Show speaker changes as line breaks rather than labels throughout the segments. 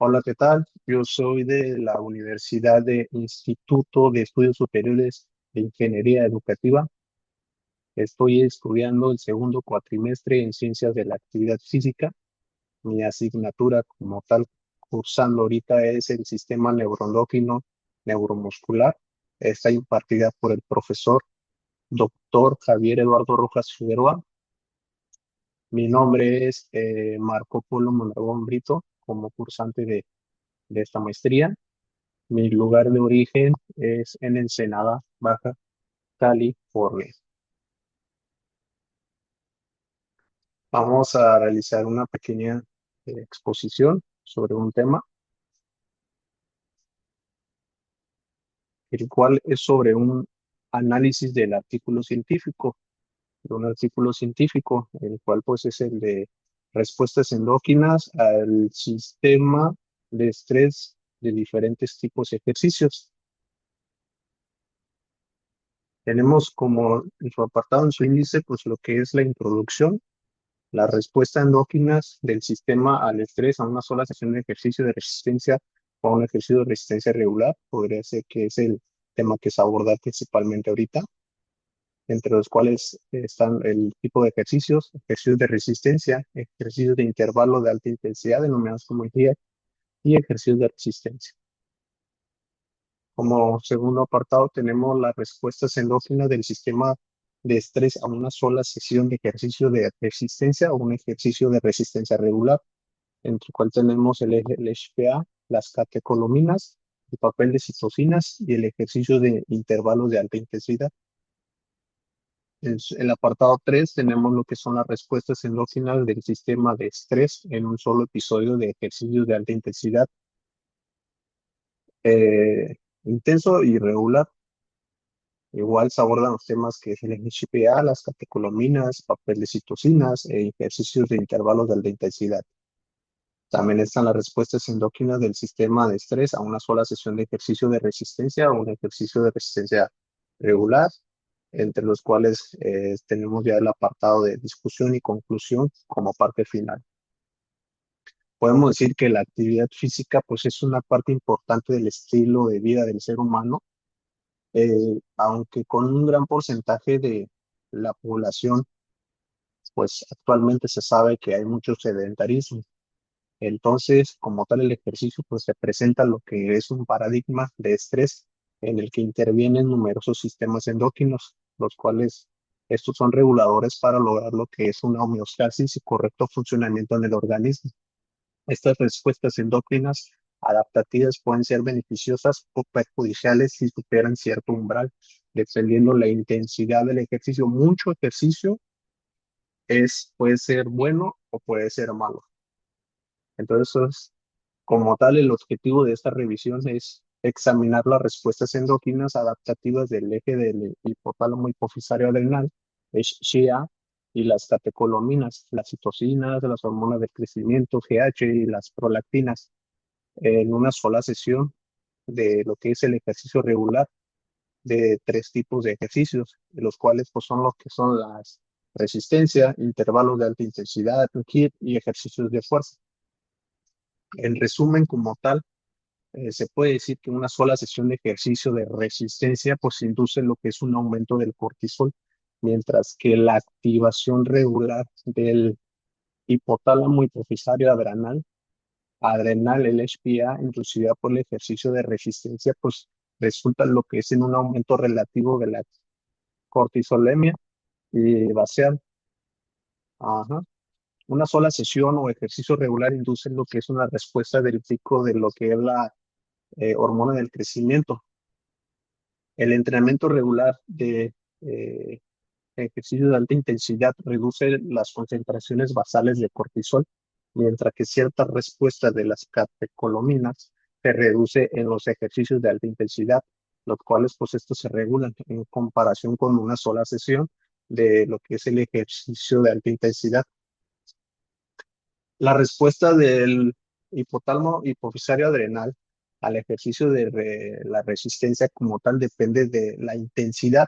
Hola, ¿qué tal? Yo soy de la Universidad de Instituto de Estudios Superiores de Ingeniería Educativa. Estoy estudiando el segundo cuatrimestre en Ciencias de la Actividad Física. Mi asignatura como tal cursando ahorita es el sistema neuroendocrino neuromuscular. Está impartida por el profesor doctor Javier Eduardo Rojas Figueroa. Mi nombre es Marco Polo Mondragón Brito, como cursante de esta maestría. Mi lugar de origen es en Ensenada, Baja California. Vamos a realizar una pequeña exposición sobre un tema, el cual es sobre un análisis del artículo científico, de un artículo científico, el cual pues es el de respuestas endógenas al sistema de estrés de diferentes tipos de ejercicios. Tenemos como en su apartado, en su índice, pues lo que es la introducción, la respuesta endógenas del sistema al estrés a una sola sesión de ejercicio de resistencia o a un ejercicio de resistencia regular, podría ser que es el tema que se aborda principalmente ahorita, entre los cuales están el tipo de ejercicios de resistencia, ejercicios de intervalo de alta intensidad, denominados como IGF, y ejercicios de resistencia. Como segundo apartado tenemos las respuestas endógenas del sistema de estrés a una sola sesión de ejercicio de resistencia o un ejercicio de resistencia regular, entre el cual tenemos el HPA, las catecolaminas, el papel de citocinas y el ejercicio de intervalos de alta intensidad. En el apartado 3 tenemos lo que son las respuestas endógenas del sistema de estrés en un solo episodio de ejercicios de alta intensidad, intenso y regular. Igual se abordan los temas que es el HPA, las catecolaminas, papel de citocinas e ejercicios de intervalos de alta intensidad. También están las respuestas endógenas del sistema de estrés a una sola sesión de ejercicio de resistencia o un ejercicio de resistencia regular, entre los cuales tenemos ya el apartado de discusión y conclusión como parte final. Podemos decir que la actividad física pues es una parte importante del estilo de vida del ser humano, aunque con un gran porcentaje de la población pues actualmente se sabe que hay mucho sedentarismo. Entonces, como tal, el ejercicio pues representa lo que es un paradigma de estrés en el que intervienen numerosos sistemas endócrinos, los cuales estos son reguladores para lograr lo que es una homeostasis y correcto funcionamiento en el organismo. Estas respuestas endócrinas adaptativas pueden ser beneficiosas o perjudiciales si superan cierto umbral, dependiendo la intensidad del ejercicio. Mucho ejercicio puede ser bueno o puede ser malo. Entonces, como tal, el objetivo de esta revisión es examinar las respuestas endócrinas adaptativas del eje del hipotálamo hipofisario adrenal, HCA, y las catecolaminas, las citocinas, las hormonas del crecimiento, GH, y las prolactinas, en una sola sesión de lo que es el ejercicio regular de tres tipos de ejercicios, de los cuales pues, son los que son las resistencia, intervalos de alta intensidad, HIIT y ejercicios de fuerza. En resumen, como tal, se puede decir que una sola sesión de ejercicio de resistencia pues induce lo que es un aumento del cortisol, mientras que la activación regular del hipotálamo hipofisario adrenal, el HPA, inducida por el ejercicio de resistencia, pues resulta lo que es en un aumento relativo de la cortisolemia y basal. Ajá. Una sola sesión o ejercicio regular induce lo que es una respuesta del pico de lo que es la hormona del crecimiento. El entrenamiento regular de ejercicio de alta intensidad reduce las concentraciones basales de cortisol, mientras que cierta respuesta de las catecolaminas se reduce en los ejercicios de alta intensidad, los cuales pues estos se regulan en comparación con una sola sesión de lo que es el ejercicio de alta intensidad. La respuesta del hipotálamo hipofisario adrenal al ejercicio de la resistencia como tal depende de la intensidad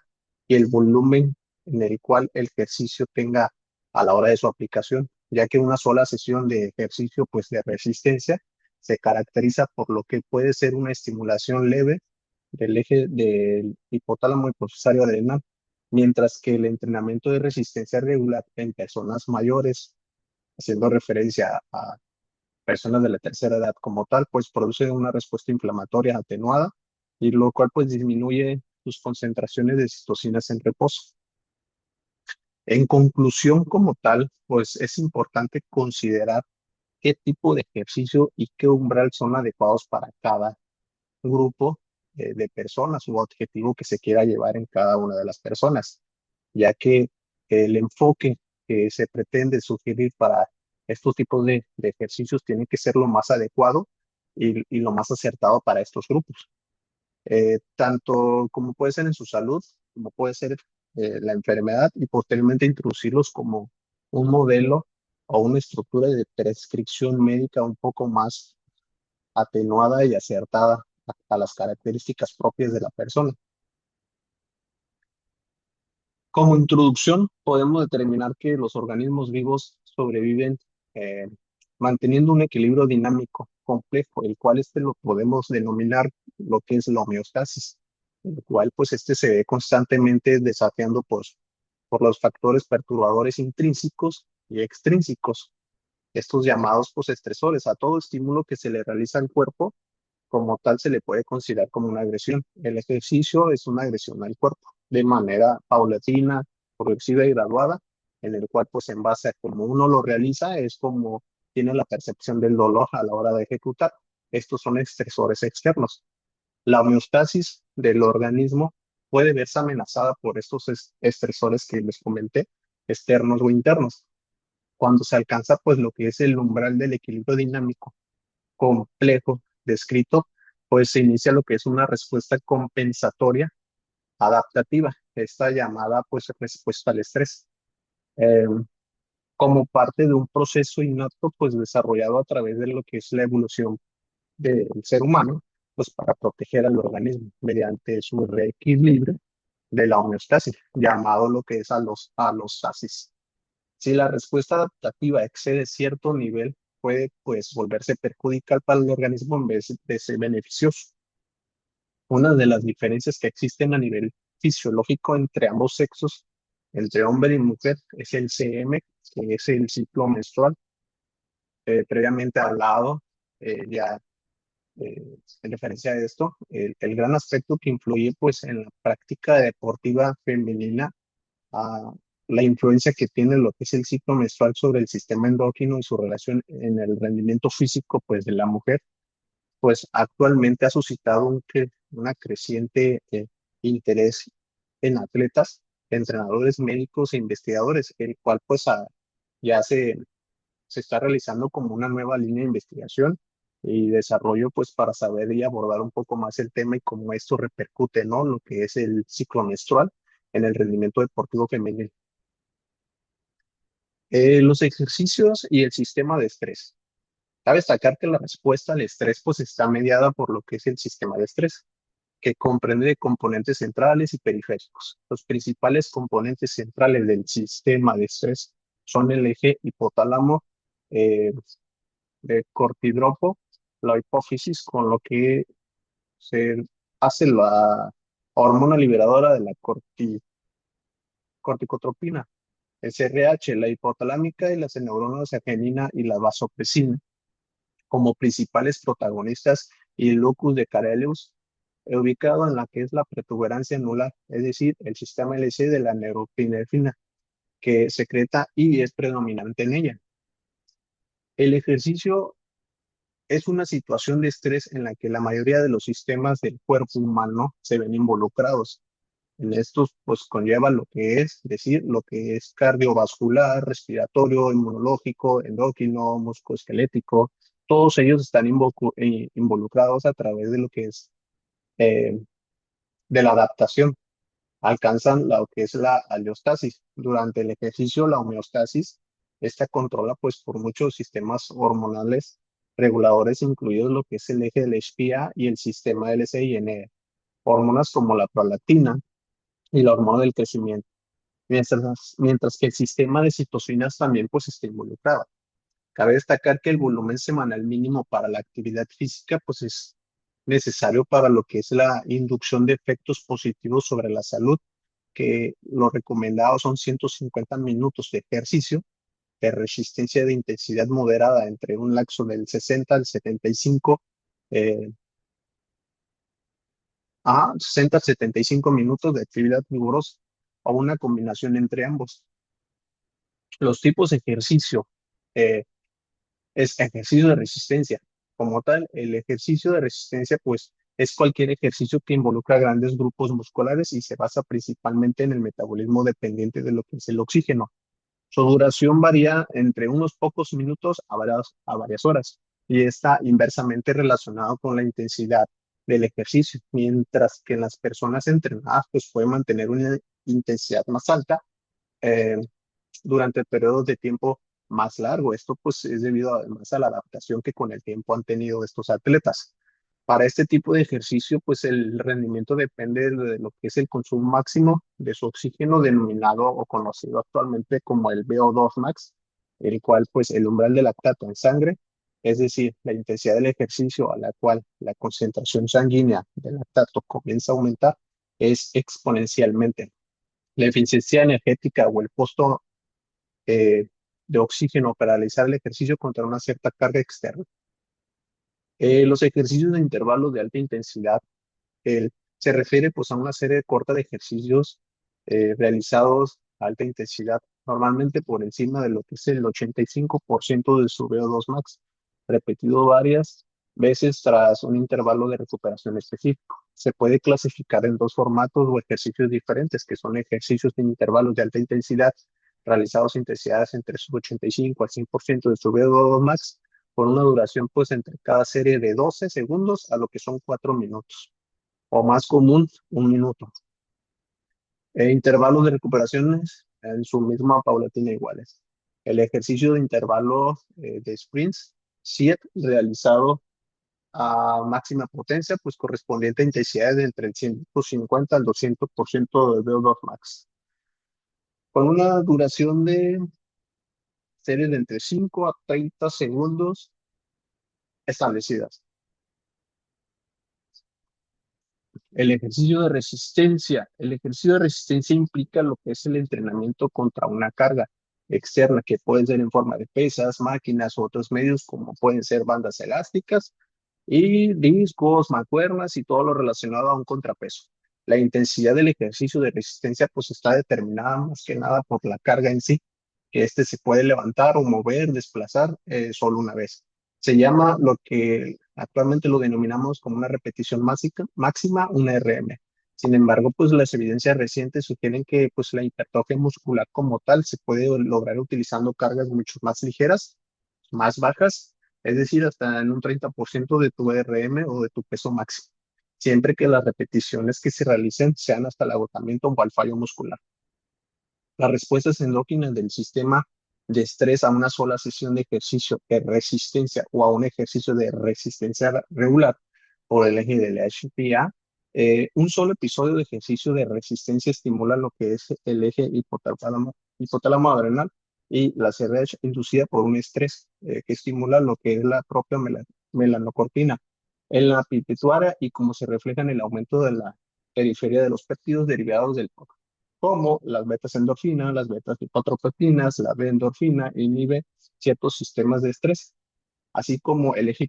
y el volumen en el cual el ejercicio tenga a la hora de su aplicación, ya que una sola sesión de ejercicio pues de resistencia se caracteriza por lo que puede ser una estimulación leve del eje del hipotálamo hipofisario adrenal, mientras que el entrenamiento de resistencia regular en personas mayores, haciendo referencia a personas de la tercera edad como tal, pues produce una respuesta inflamatoria atenuada y lo cual pues disminuye sus concentraciones de citocinas en reposo. En conclusión como tal, pues es importante considerar qué tipo de ejercicio y qué umbral son adecuados para cada grupo de personas u objetivo que se quiera llevar en cada una de las personas, ya que el enfoque que se pretende sugerir para estos tipos de ejercicios tiene que ser lo más adecuado y lo más acertado para estos grupos, tanto como puede ser en su salud, como puede ser la enfermedad y posteriormente introducirlos como un modelo o una estructura de prescripción médica un poco más atenuada y acertada a las características propias de la persona. Como introducción, podemos determinar que los organismos vivos sobreviven eh, manteniendo un equilibrio dinámico complejo, el cual este lo podemos denominar lo que es la homeostasis, el cual pues este se ve constantemente desafiando por los factores perturbadores intrínsecos y extrínsecos, estos llamados pues estresores. A todo estímulo que se le realiza al cuerpo como tal se le puede considerar como una agresión. El ejercicio es una agresión al cuerpo de manera paulatina, progresiva y graduada, en el cual pues en base a cómo uno lo realiza es como tiene la percepción del dolor a la hora de ejecutar. Estos son estresores externos. La homeostasis del organismo puede verse amenazada por estos estresores que les comenté, externos o internos. Cuando se alcanza pues lo que es el umbral del equilibrio dinámico complejo descrito, pues se inicia lo que es una respuesta compensatoria adaptativa, esta llamada pues respuesta al estrés, eh, como parte de un proceso innato pues desarrollado a través de lo que es la evolución del ser humano, pues para proteger al organismo mediante su reequilibrio de la homeostasis, llamado lo que es alostasis. Si la respuesta adaptativa excede cierto nivel, puede pues volverse perjudicial para el organismo en vez de ser beneficioso. Una de las diferencias que existen a nivel fisiológico entre ambos sexos, entre hombre y mujer, es el CM, que es el ciclo menstrual, previamente hablado, ya en referencia a esto, el gran aspecto que influye pues en la práctica deportiva femenina, a la influencia que tiene lo que es el ciclo menstrual sobre el sistema endocrino y su relación en el rendimiento físico pues de la mujer, pues actualmente ha suscitado una creciente interés en atletas, entrenadores médicos e investigadores, el cual pues ya se está realizando como una nueva línea de investigación y desarrollo pues para saber y abordar un poco más el tema y cómo esto repercute, ¿no? Lo que es el ciclo menstrual en el rendimiento deportivo femenino. Los ejercicios y el sistema de estrés. Cabe destacar que la respuesta al estrés pues está mediada por lo que es el sistema de estrés, que comprende de componentes centrales y periféricos. Los principales componentes centrales del sistema de estrés son el eje hipotálamo eh, de cortidropo, la hipófisis, con lo que se hace la hormona liberadora de la corticotropina, SRH, la hipotalámica y las neuronas adenina y la vasopresina como principales protagonistas y el locus de Carelius, ubicado en la que es la protuberancia anular, es decir, el sistema LC de la neuropinefrina, que secreta y es predominante en ella. El ejercicio es una situación de estrés en la que la mayoría de los sistemas del cuerpo humano se ven involucrados. En estos, pues conlleva lo que es, decir, lo que es cardiovascular, respiratorio, inmunológico, endocrino, musculoesquelético. Todos ellos están involucrados a través de lo que es eh, de la adaptación. Alcanzan lo que es la aliostasis. Durante el ejercicio, la homeostasis, esta controla pues por muchos sistemas hormonales reguladores, incluidos lo que es el eje del HPA y el sistema LCIN, hormonas como la prolactina y la hormona del crecimiento, mientras que el sistema de citocinas también pues está involucrado. Cabe destacar que el volumen semanal mínimo para la actividad física pues es necesario para lo que es la inducción de efectos positivos sobre la salud, que lo recomendado son 150 minutos de ejercicio de resistencia de intensidad moderada entre un lapso del 60 al 75, eh, 60 al 75 minutos de actividad vigorosa o una combinación entre ambos. Los tipos de ejercicio eh, es ejercicio de resistencia. Como tal, el ejercicio de resistencia, pues, es cualquier ejercicio que involucra grandes grupos musculares y se basa principalmente en el metabolismo dependiente de lo que es el oxígeno. Su duración varía entre unos pocos minutos a varias horas y está inversamente relacionado con la intensidad del ejercicio, mientras que en las personas entrenadas, pues, pueden mantener una intensidad más alta eh, durante periodos de tiempo más largo. Esto pues es debido además a la adaptación que con el tiempo han tenido estos atletas. Para este tipo de ejercicio, pues el rendimiento depende de lo que es el consumo máximo de su oxígeno, denominado o conocido actualmente como el VO2 max, el cual pues el umbral de lactato en sangre, es decir, la intensidad del ejercicio a la cual la concentración sanguínea de lactato comienza a aumentar, es exponencialmente. La eficiencia energética o el costo eh, de oxígeno para realizar el ejercicio contra una cierta carga externa. Los ejercicios de intervalos de alta intensidad se refiere pues a una serie corta de ejercicios realizados a alta intensidad, normalmente por encima de lo que es el 85% de su VO2 max, repetido varias veces tras un intervalo de recuperación específico. Se puede clasificar en dos formatos o ejercicios diferentes, que son ejercicios en intervalos de alta intensidad realizados a intensidades entre su 85 al 100% de su VO2 max, por una duración pues entre cada serie de 12 segundos a lo que son 4 minutos o más común, un minuto. Intervalos de recuperaciones en su misma paulatina iguales. El ejercicio de intervalo de sprints, 7 realizado a máxima potencia, pues correspondiente a intensidades de entre el 150 al 200% de VO2 max. Con una duración de series de entre 5 a 30 segundos establecidas. El ejercicio de resistencia. El ejercicio de resistencia implica lo que es el entrenamiento contra una carga externa, que puede ser en forma de pesas, máquinas u otros medios, como pueden ser bandas elásticas y discos, mancuernas y todo lo relacionado a un contrapeso. La intensidad del ejercicio de resistencia pues está determinada más que nada por la carga en sí, que este se puede levantar o mover, desplazar solo una vez. Se llama lo que actualmente lo denominamos como una repetición máxima, una RM. Sin embargo, pues las evidencias recientes sugieren que pues la hipertrofia muscular como tal se puede lograr utilizando cargas mucho más ligeras, más bajas, es decir, hasta en un 30% de tu RM o de tu peso máximo, siempre que las repeticiones que se realicen sean hasta el agotamiento o al fallo muscular. Las respuestas endógenas del sistema de estrés a una sola sesión de ejercicio de resistencia o a un ejercicio de resistencia regular por el eje del HPA, un solo episodio de ejercicio de resistencia estimula lo que es el eje hipotálamo adrenal y la CRH inducida por un estrés que estimula lo que es la propia melanocortina en la pituitaria y como se refleja en el aumento de la periferia de los péptidos derivados del POC, como las betas endorfina, las betas hipotropinas, la B-endorfina, inhibe ciertos sistemas de estrés, así como el eje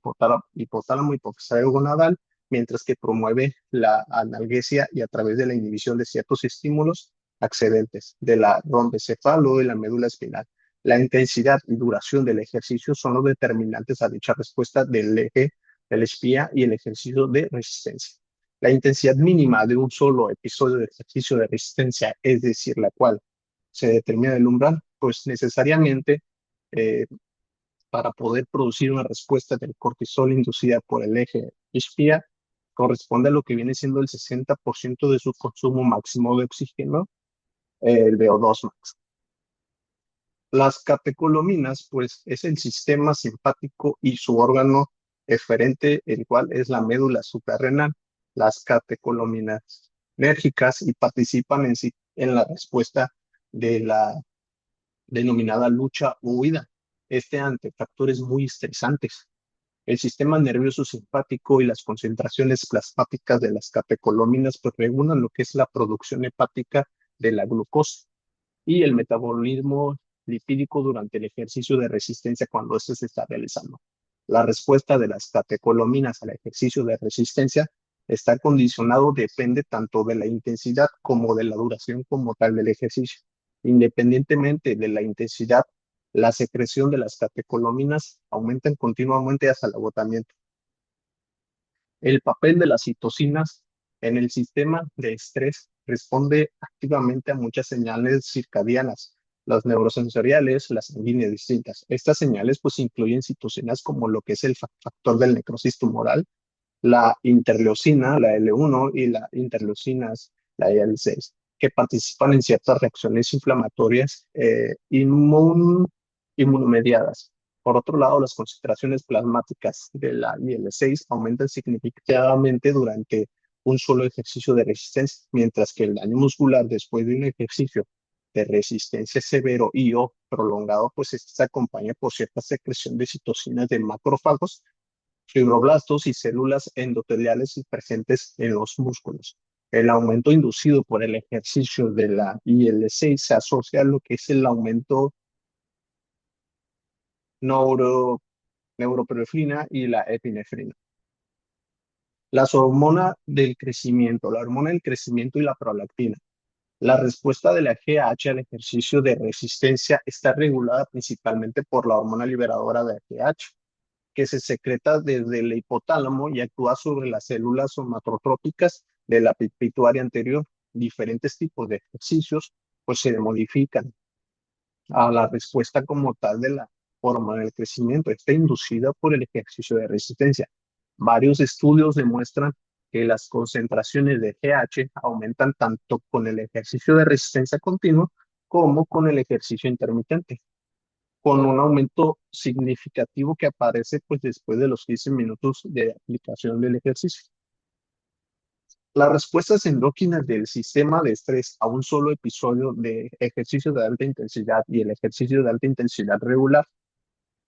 hipotálamo hipofisario gonadal, mientras que promueve la analgesia y a través de la inhibición de ciertos estímulos accedentes de la rombocefalo y la médula espinal. La intensidad y duración del ejercicio son los determinantes a dicha respuesta del eje del espía y el ejercicio de resistencia. La intensidad mínima de un solo episodio de ejercicio de resistencia, es decir, la cual se determina del umbral, pues necesariamente eh, para poder producir una respuesta del cortisol inducida por el eje espía, corresponde a lo que viene siendo el 60% de su consumo máximo de oxígeno, el VO2 max. Las catecolaminas, pues, es el sistema simpático y su órgano eferente, el cual es la médula suprarrenal. Las catecolaminas enérgicas y participan en la respuesta de la denominada lucha o huida. ante factores muy estresantes. El sistema nervioso simpático y las concentraciones plasmáticas de las catecolaminas pues regulan lo que es la producción hepática de la glucosa y el metabolismo lipídico durante el ejercicio de resistencia cuando este se está realizando. La respuesta de las catecolaminas al ejercicio de resistencia está condicionado, depende tanto de la intensidad como de la duración como tal del ejercicio. Independientemente de la intensidad, la secreción de las catecolaminas aumenta continuamente hasta el agotamiento. El papel de las citocinas en el sistema de estrés responde activamente a muchas señales circadianas, las neurosensoriales, las sanguíneas distintas. Estas señales pues incluyen citocinas como lo que es el factor del necrosis tumoral, la interleucina, la L1 y la interleucinas, la IL-6, que participan en ciertas reacciones inflamatorias inmunomediadas. Por otro lado, las concentraciones plasmáticas de la IL-6 aumentan significativamente durante un solo ejercicio de resistencia, mientras que el daño muscular después de un ejercicio de resistencia severo y o prolongado, pues este se acompaña por cierta secreción de citocinas de macrófagos, fibroblastos y células endoteliales presentes en los músculos. El aumento inducido por el ejercicio de la IL-6 se asocia a lo que es el aumento neuro, neuroperifrina y la epinefrina. La hormona del crecimiento y la prolactina. La respuesta de la GH al ejercicio de resistencia está regulada principalmente por la hormona liberadora de GH, que se secreta desde el hipotálamo y actúa sobre las células somatotrópicas de la pituitaria anterior. Diferentes tipos de ejercicios pues se modifican a la respuesta como tal de la hormona del crecimiento. Está inducida por el ejercicio de resistencia. Varios estudios demuestran que las concentraciones de GH aumentan tanto con el ejercicio de resistencia continua como con el ejercicio intermitente, con un aumento significativo que aparece pues después de los 15 minutos de aplicación del ejercicio. Las respuestas endócrinas del sistema de estrés a un solo episodio de ejercicio de alta intensidad y el ejercicio de alta intensidad regular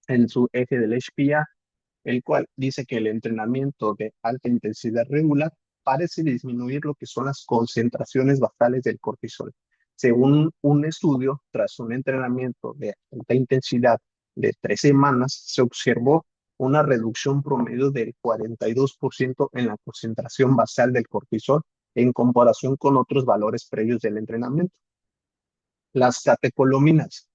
en su eje del HPA, el cual dice que el entrenamiento de alta intensidad regular parece disminuir lo que son las concentraciones basales del cortisol. Según un estudio, tras un entrenamiento de alta intensidad de 3 semanas, se observó una reducción promedio del 42% en la concentración basal del cortisol en comparación con otros valores previos del entrenamiento. Las catecolaminas.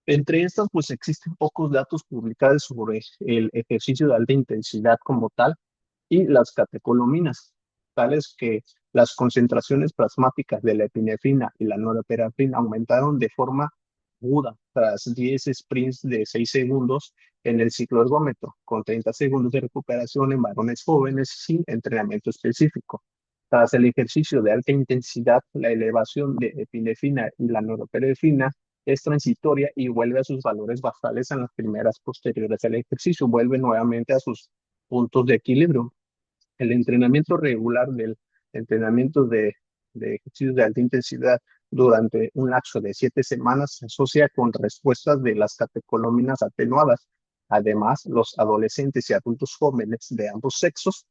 Entre estas, pues existen pocos datos publicados sobre el ejercicio de alta intensidad como tal y las catecolaminas, tales que las concentraciones plasmáticas de la epinefrina y la norepinefrina aumentaron de forma aguda tras 10 sprints de 6 segundos en el ciclo ergómetro, con 30 segundos de recuperación en varones jóvenes sin entrenamiento específico. Tras el ejercicio de alta intensidad, la elevación de epinefrina y la norepinefrina es transitoria y vuelve a sus valores basales en las primeras posteriores al ejercicio, vuelve nuevamente a sus puntos de equilibrio. El entrenamiento regular del entrenamiento de ejercicios de alta intensidad durante un lapso de 7 semanas se asocia con respuestas de las catecolaminas atenuadas. Además, los adolescentes y adultos jóvenes de ambos sexos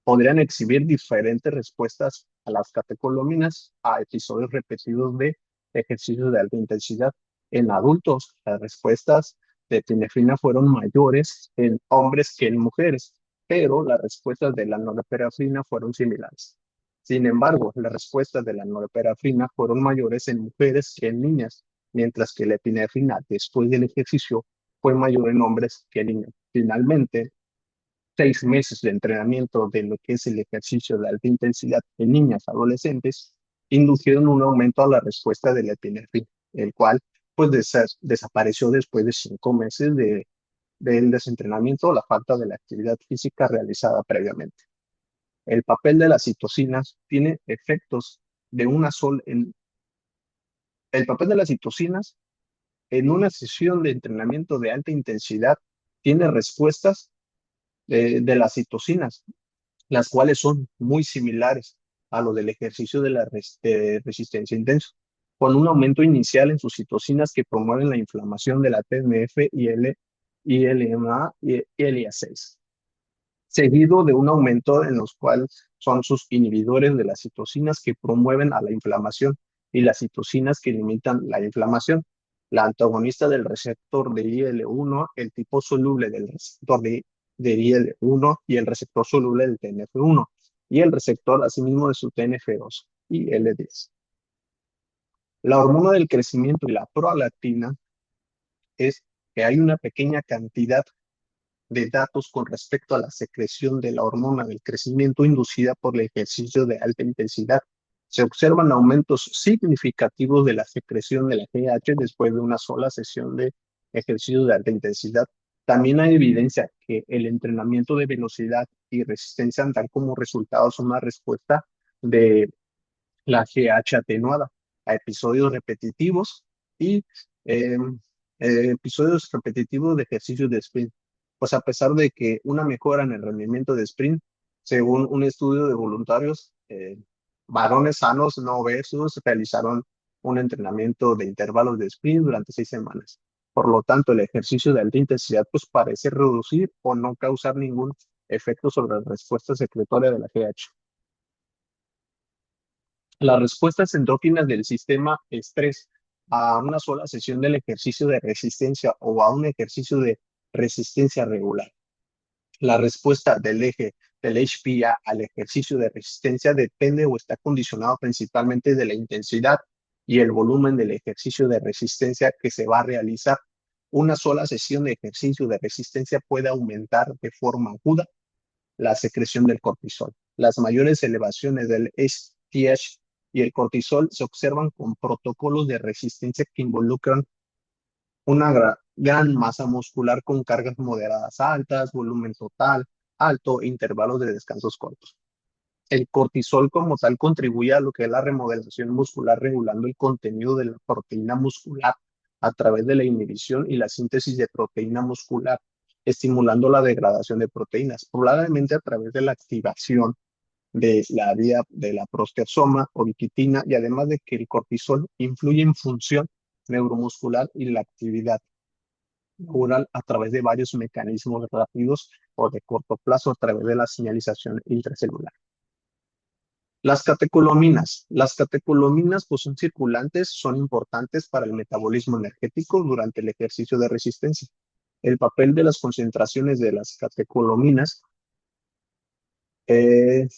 podrían exhibir diferentes respuestas a las catecolaminas a episodios repetidos de ejercicios de alta intensidad. En adultos, las respuestas de epinefrina fueron mayores en hombres que en mujeres, pero las respuestas de la norepinefrina fueron similares. Sin embargo, las respuestas de la norepinefrina fueron mayores en mujeres que en niñas, mientras que la epinefrina después del ejercicio fue mayor en hombres que en niños. Finalmente, 6 meses de entrenamiento de lo que es el ejercicio de alta intensidad en niñas adolescentes indujeron un aumento a la respuesta de la epinefrina, el cual pues desapareció después de 5 meses del desentrenamiento o la falta de la actividad física realizada previamente. El papel de las citocinas tiene efectos de una sola. El papel de las citocinas en una sesión de entrenamiento de alta intensidad tiene respuestas de las citocinas, las cuales son muy similares a lo del ejercicio de resistencia intensa, con un aumento inicial en sus citocinas que promueven la inflamación de la TNF y ILMA y ILA6, seguido de un aumento en los cuales son sus inhibidores de las citocinas que promueven a la inflamación y las citocinas que limitan la inflamación. La antagonista del receptor de IL-1, el tipo soluble del receptor de IL-1 y el receptor soluble del TNF1 y el receptor asimismo de su TNF2 y L10. La hormona del crecimiento y la prolactina es que hay una pequeña cantidad de datos con respecto a la secreción de la hormona del crecimiento inducida por el ejercicio de alta intensidad. Se observan aumentos significativos de la secreción de la GH después de una sola sesión de ejercicio de alta intensidad. También hay evidencia que el entrenamiento de velocidad y resistencia dan como resultados una respuesta de la GH atenuada a episodios repetitivos y eh, episodios repetitivos de ejercicios de sprint. Pues a pesar de que una mejora en el rendimiento de sprint, según un estudio de voluntarios, varones sanos no obesos realizaron un entrenamiento de intervalos de sprint durante 6 semanas. Por lo tanto, el ejercicio de alta intensidad pues parece reducir o no causar ningún efecto sobre la respuesta secretoria de la GH. Las respuestas endócrinas del sistema estrés a una sola sesión del ejercicio de resistencia o a un ejercicio de resistencia regular. La respuesta del eje del HPA al ejercicio de resistencia depende o está condicionado principalmente de la intensidad y el volumen del ejercicio de resistencia que se va a realizar. Una sola sesión de ejercicio de resistencia puede aumentar de forma aguda la secreción del cortisol. Las mayores elevaciones del HTH y el cortisol se observan con protocolos de resistencia que involucran una gran masa muscular con cargas moderadas altas, volumen total alto, intervalos de descansos cortos. El cortisol como tal contribuye a lo que es la remodelación muscular, regulando el contenido de la proteína muscular a través de la inhibición y la síntesis de proteína muscular, estimulando la degradación de proteínas, probablemente a través de la activación de la vía de la proteasoma o biquitina, y además de que el cortisol influye en función neuromuscular y la actividad neural a través de varios mecanismos rápidos o de corto plazo a través de la señalización intracelular. Las catecolaminas pues son circulantes, son importantes para el metabolismo energético durante el ejercicio de resistencia. El papel de las concentraciones de las catecolaminas eh,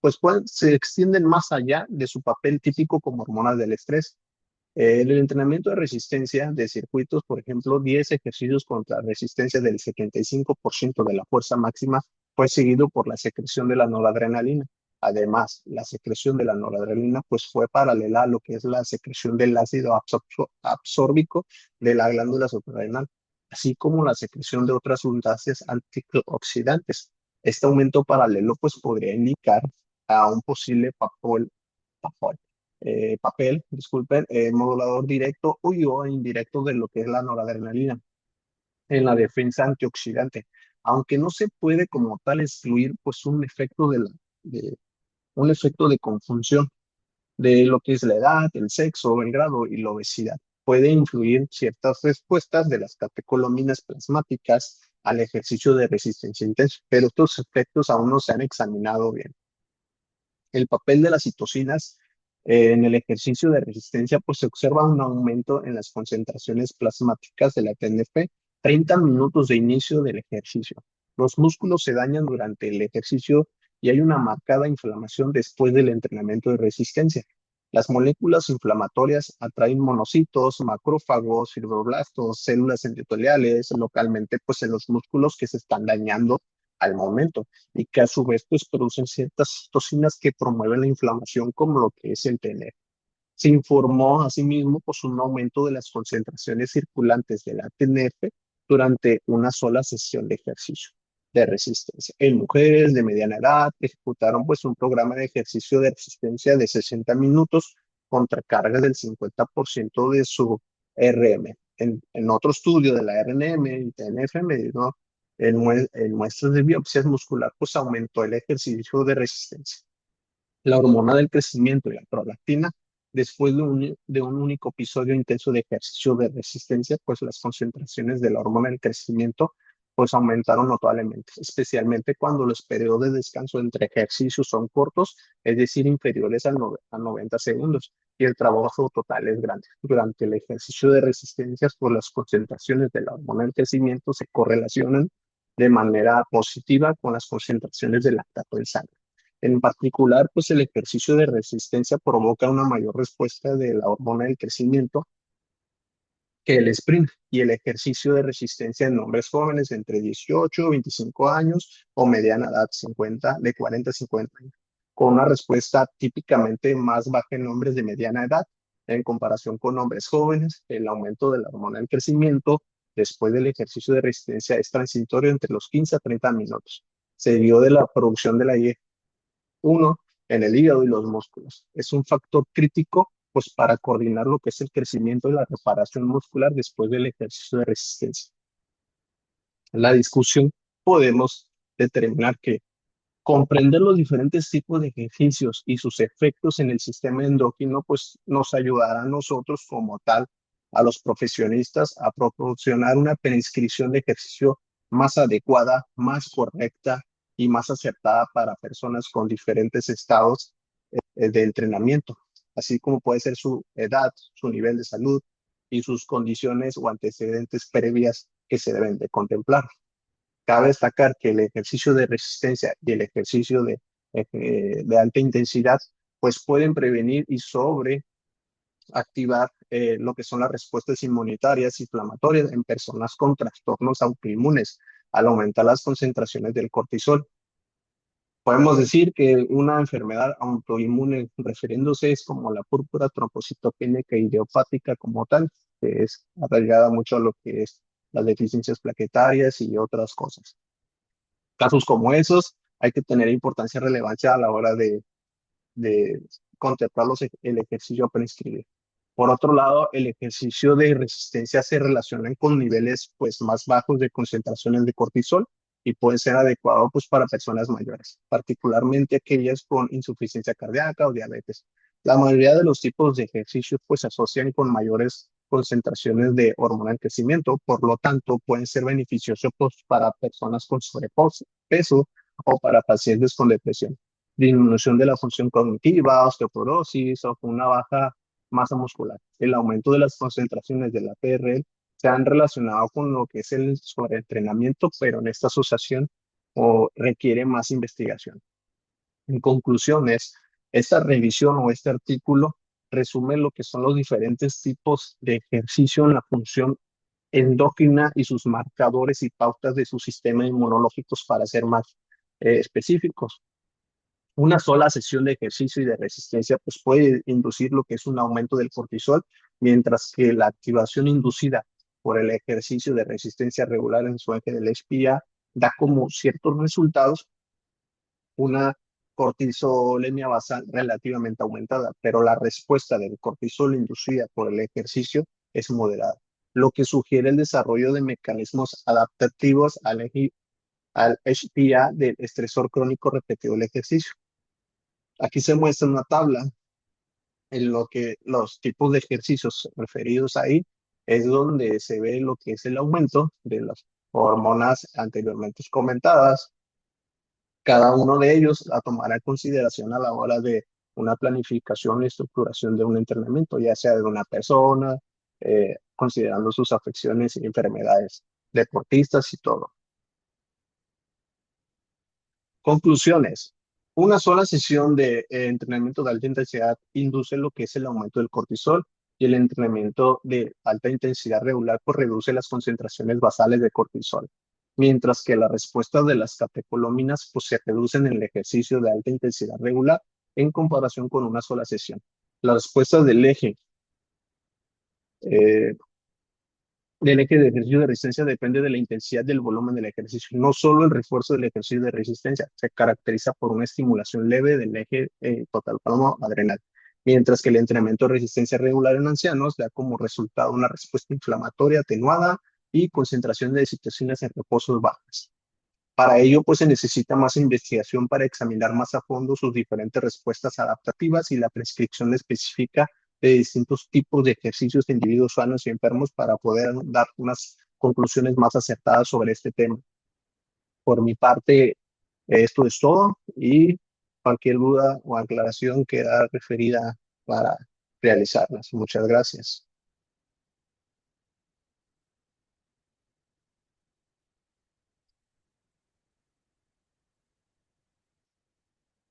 pues se extienden más allá de su papel típico como hormonas del estrés. En el entrenamiento de resistencia de circuitos, por ejemplo, 10 ejercicios contra resistencia del 75% de la fuerza máxima fue seguido por la secreción de la noradrenalina. Además, la secreción de la noradrenalina pues fue paralela a lo que es la secreción del ácido absórbico de la glándula suprarrenal, así como la secreción de otras sustancias antioxidantes. Este aumento paralelo pues podría indicar a un posible papel, disculpen, modulador directo o indirecto de lo que es la noradrenalina en la defensa antioxidante, aunque no se puede como tal excluir pues un efecto de confunción de lo que es la edad, el sexo, el grado y la obesidad. Puede influir ciertas respuestas de las catecolaminas plasmáticas al ejercicio de resistencia intensa, pero estos efectos aún no se han examinado bien. El papel de las citocinas en el ejercicio de resistencia, pues se observa un aumento en las concentraciones plasmáticas de la TNF 30 minutos de inicio del ejercicio. Los músculos se dañan durante el ejercicio y hay una marcada inflamación después del entrenamiento de resistencia. Las moléculas inflamatorias atraen monocitos, macrófagos, fibroblastos, células endoteliales, localmente pues en los músculos que se están dañando al momento y que a su vez pues producen ciertas citocinas que promueven la inflamación como lo que es el TNF. Se informó asimismo pues un aumento de las concentraciones circulantes de la TNF durante una sola sesión de ejercicio de resistencia. En mujeres de mediana edad ejecutaron pues un programa de ejercicio de resistencia de 60 minutos contra cargas del 50% de su RM. En otro estudio de la RNM y TNF medido en muestras de biopsias muscular, pues aumentó el ejercicio de resistencia. La hormona del crecimiento y la prolactina Después de un único episodio intenso de ejercicio de resistencia, pues las concentraciones de la hormona del crecimiento pues aumentaron notablemente, especialmente cuando los periodos de descanso entre ejercicios son cortos, es decir, inferiores a 90 segundos, y el trabajo total es grande. Durante el ejercicio de resistencia, pues las concentraciones de la hormona del crecimiento se correlacionan de manera positiva con las concentraciones de lactato en sangre. En particular, pues el ejercicio de resistencia provoca una mayor respuesta de la hormona del crecimiento que el sprint y el ejercicio de resistencia en hombres jóvenes entre 18 y 25 años o mediana edad 50, de 40 a 50 años, con una respuesta típicamente más baja en hombres de mediana edad. En comparación con hombres jóvenes, el aumento de la hormona del crecimiento después del ejercicio de resistencia es transitorio entre los 15 a 30 minutos. Seguido de la producción de la uno en el hígado y los músculos. Es un factor crítico pues, para coordinar lo que es el crecimiento y la reparación muscular después del ejercicio de resistencia. En la discusión podemos determinar que comprender los diferentes tipos de ejercicios y sus efectos en el sistema endocrino, pues nos ayudará a nosotros como tal, a los profesionistas, a proporcionar una prescripción de ejercicio más adecuada, más correcta y más acertada para personas con diferentes estados de entrenamiento, así como puede ser su edad, su nivel de salud y sus condiciones o antecedentes previas que se deben de contemplar. Cabe destacar que el ejercicio de resistencia y el ejercicio de alta intensidad pues pueden prevenir y sobreactivar lo que son las respuestas inmunitarias inflamatorias en personas con trastornos autoinmunes al aumentar las concentraciones del cortisol. Podemos decir que una enfermedad autoinmune refiriéndose es como la púrpura trombocitopénica idiopática como tal, que es arraigada mucho a lo que es las deficiencias plaquetarias y otras cosas. Casos como esos hay que tener importancia y relevancia a la hora de contemplar el ejercicio a prescribir. Por otro lado, el ejercicio de resistencia se relaciona con niveles pues, más bajos de concentraciones de cortisol y puede ser adecuado pues, para personas mayores, particularmente aquellas con insuficiencia cardíaca o diabetes. La mayoría de los tipos de ejercicios pues, se asocian con mayores concentraciones de hormona en crecimiento, por lo tanto pueden ser beneficiosos pues, para personas con sobrepeso o para pacientes con depresión, disminución de la función cognitiva, osteoporosis o con una baja masa muscular. El aumento de las concentraciones de la PRL se han relacionado con lo que es el sobreentrenamiento, pero en esta asociación requiere más investigación. En conclusiones, esta revisión o este artículo resume lo que son los diferentes tipos de ejercicio en la función endocrina y sus marcadores y pautas de su sistema inmunológico para ser más específicos. Una sola sesión de ejercicio y de resistencia pues puede inducir lo que es un aumento del cortisol, mientras que la activación inducida por el ejercicio de resistencia regular en su eje del HPA da como ciertos resultados una cortisolemia basal relativamente aumentada, pero la respuesta del cortisol inducida por el ejercicio es moderada, lo que sugiere el desarrollo de mecanismos adaptativos al HPA del estresor crónico repetido del ejercicio. Aquí se muestra una tabla en lo que los tipos de ejercicios referidos ahí es donde se ve lo que es el aumento de las hormonas anteriormente comentadas. Cada uno de ellos a tomar en consideración a la hora de una planificación y estructuración de un entrenamiento, ya sea de una persona, considerando sus afecciones y enfermedades, deportistas y todo. Conclusiones. Una sola sesión de entrenamiento de alta intensidad induce lo que es el aumento del cortisol y el entrenamiento de alta intensidad regular pues reduce las concentraciones basales de cortisol, mientras que las respuestas de las catecolaminas pues se reducen en el ejercicio de alta intensidad regular en comparación con una sola sesión. Las respuestas eh, del eje de ejercicio de resistencia depende de la intensidad del volumen del ejercicio. No solo el refuerzo del ejercicio de resistencia se caracteriza por una estimulación leve del eje hipotálamo adrenal, mientras que el entrenamiento de resistencia regular en ancianos da como resultado una respuesta inflamatoria atenuada y concentración de citocinas en reposos bajas. Para ello, pues se necesita más investigación para examinar más a fondo sus diferentes respuestas adaptativas y la prescripción específica de distintos tipos de ejercicios de individuos sanos y enfermos para poder dar unas conclusiones más acertadas sobre este tema. Por mi parte, esto es todo y cualquier duda o aclaración queda referida para realizarlas. Muchas gracias.